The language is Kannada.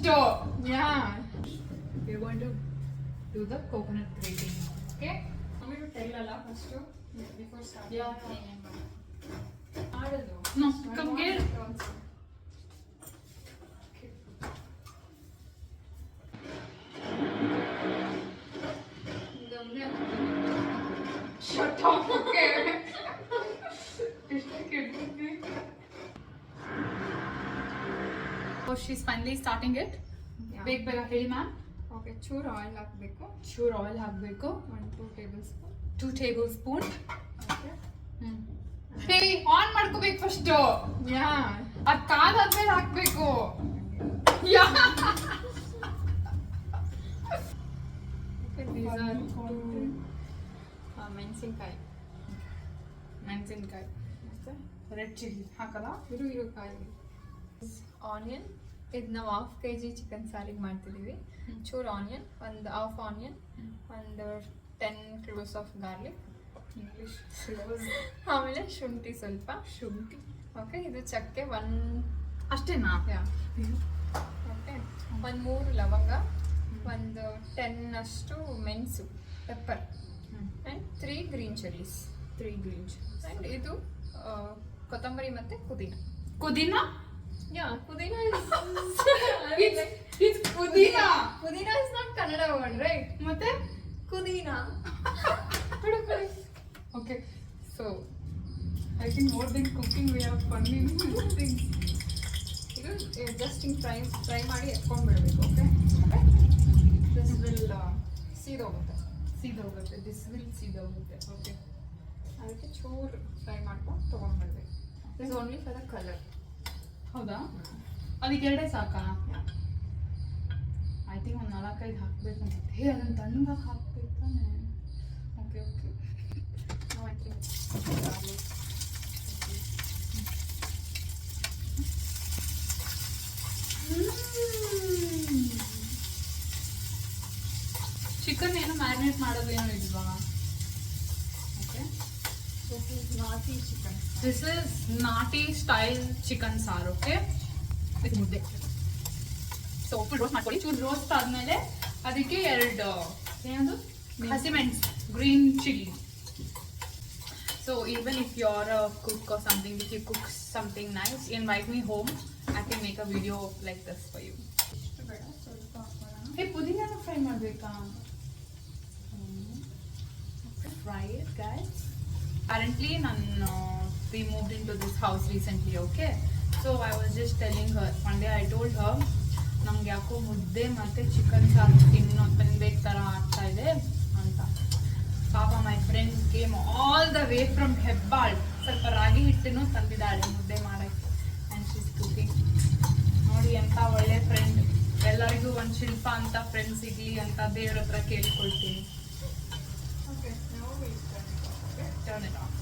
Yeah. We're going to do the coconut grating. Okay? Want me to tell Allah first before starting? Yeah. Adadu. No, I come want here. it also. Shut up, okay? So she's finally starting it. Yeah. ಬೇಗ ಬೇಗ ಹೇಳಿ ಮ್ಯಾಮ್. ಓಕೆ ಚೂರು ಆಯಿಲ್ ಹಾಕಬೇಕು. ಚೂರು ಆಯಿಲ್ ಹಾಕಬೇಕು. 1-2 tablespoon. 2 tablespoon. Okay. ಹೇ ಆನ್ ಮಾಡ್ಕೋಬೇಕು ಫಸ್ಟ್. ಯಾ. ಅದು ಕಾದಾದ್ಮೇಲೆ ಹಾಕಬೇಕು. ಯಾ. Okay, these are 2 ಮೆಣಸಿನ್ಕಾಯಿ. ಮೆಣಸಿನ್ಕಾಯಿ. ಮತ್ತೆ ರೆಡ್ ಚಿಲ್ಲಿ ಹಾಕಲ್ಲ. ಇರು ಕಾಯಿ. ಆನಿಯನ್ ಇದು ನಾವು 1/2 kg ಚಿಕನ್ ಸಾರಿಗೆ ಮಾಡ್ತಿದ್ದೀವಿ. ಚೂರು ಆನಿಯನ್, ಒಂದು 1/2 ಆನಿಯನ್, ಒಂದು 10 cloves ಆಫ್ ಗಾರ್ಲಿಕ್, ಇಂಗ್ಲಿಷ್ ಆಮೇಲೆ ಶುಂಠಿ ಸ್ವಲ್ಪ. ಶುಂಠಿ. ಓಕೆ, ಇದು ಚಕ್ಕೆ 1 ಅಷ್ಟೇನಾ? ಓಕೆ, ಒಂದು 3 ಲವಂಗ, ಒಂದು 10 ಅಷ್ಟು ಮೆಣಸು, pepper, and 3 green chillies. 3 green chillies. And ಇದು ಕೊತ್ತಂಬರಿ ಮತ್ತು ಪುದೀನ. ಪುದೀನಾ? ಯಾ, ಪುದೀನ It's ಪುದೀನಾ. ಪುದೀನ is not Kannada word, right? ಮತ್ತೆ ಪುದೀನ. Okay, so I think more than cooking we have funny things. ಇದು ಜಸ್ಟ್ ಹಿಂಗೆ ಫ್ರೈ ಮಾಡಿ ಎತ್ಕೊಂಡ್ಬಿಡ್ಬೇಕು. ಓಕೆ, ದಿಸ್ ವಿಲ್ ಸೀದೋಗುತ್ತೆ. ಸೀದೋಗುತ್ತೆ. ದಿಸ್ ವಿಲ್ ಸೀದೋಗುತ್ತೆ. ಓಕೆ, ಅದಕ್ಕೆ ಚೂರು ಫ್ರೈ ಮಾಡ್ಕೊಂಡು ತೊಗೊಂಡ್ಬಿಡ್ಬೇಕು. This only for the colour. ಹೌದಾ? ಅದಕ್ಕೆ ಎರಡೇ ಸಾಕಾ? ಐ ಥಿಂಕ್ ಒಂದು 4-5 ಹಾಕಬೇಕು ಅನ್ಸುತ್ತೆ. ಹೇ, ಅದನ್ನು ತಣ್ಣಗಾಗಿ ಹಾಕ್ಬೇಕು ತಾನೆ. Okay okay. No, I think garlic. Chicken ಏನು ಮ್ಯಾರಿನೇಟ್ ಮಾಡೋದು ಏನೋ ಇಲ್ವಾ? Okay, this is naati chicken. This is naati style chicken saaru. Okay, ಇದು ಮುದ್ದೆ. ಸೊ ಫುಲ್ ರೋಸ್ಟ್ ಮಾಡ್ಕೊಳ್ಳಿ. ಚೂರು ರೋಸ್ಟ್ ಆದಮೇಲೆ ಅದಕ್ಕೆ 2 ಏನದು ಹಸಿಮೆಣಸು, green chilli. So even if you are a cook or something, if you cook something nice, invite me home. I can make a video like this for you. ಇಷ್ಟು ಬೇಡ, ಸ್ವಲ್ಪ ಹಾಕೋಣ. ಹೇ, ಪುದೀನ ಫ್ರೈ ಮಾಡಬೇಕಾ? Fry it, guys. Apparently, we moved into this house recently, okay? So I was just telling her, one day I told her, ನಂಗೆ ಯಾಕೋ ಮುದ್ದೆ ಮತ್ತು ಚಿಕನ್ ಸಾರು ತಿನ್ಬೇಕು ಥರ ಆಗ್ತಾ ಇದೆ ಅಂತ. ಪಾಪ my friend came all the way from Hebbal. ಸ್ವಲ್ಪ ರಾಗಿ ಹಿಟ್ಟನ್ನು ತಂದಿದ್ದಾಳೆ ಮುದ್ದೆ ಮಾಡೋಕ್ಕೆ. And she is cooking. ನೋಡಿ ಎಂಥ ಒಳ್ಳೆ ಫ್ರೆಂಡ್. ಎಲ್ಲರಿಗೂ ಒಂದು ಶಿಲ್ಪ ಅಂತ ಫ್ರೆಂಡ್ ಸಿಗಲಿ ಅಂತ ದೇವ್ರ ಹತ್ರ ಕೇಳ್ಕೊಳ್ತೀನಿ. Okay, now we turn it off. Turn it off.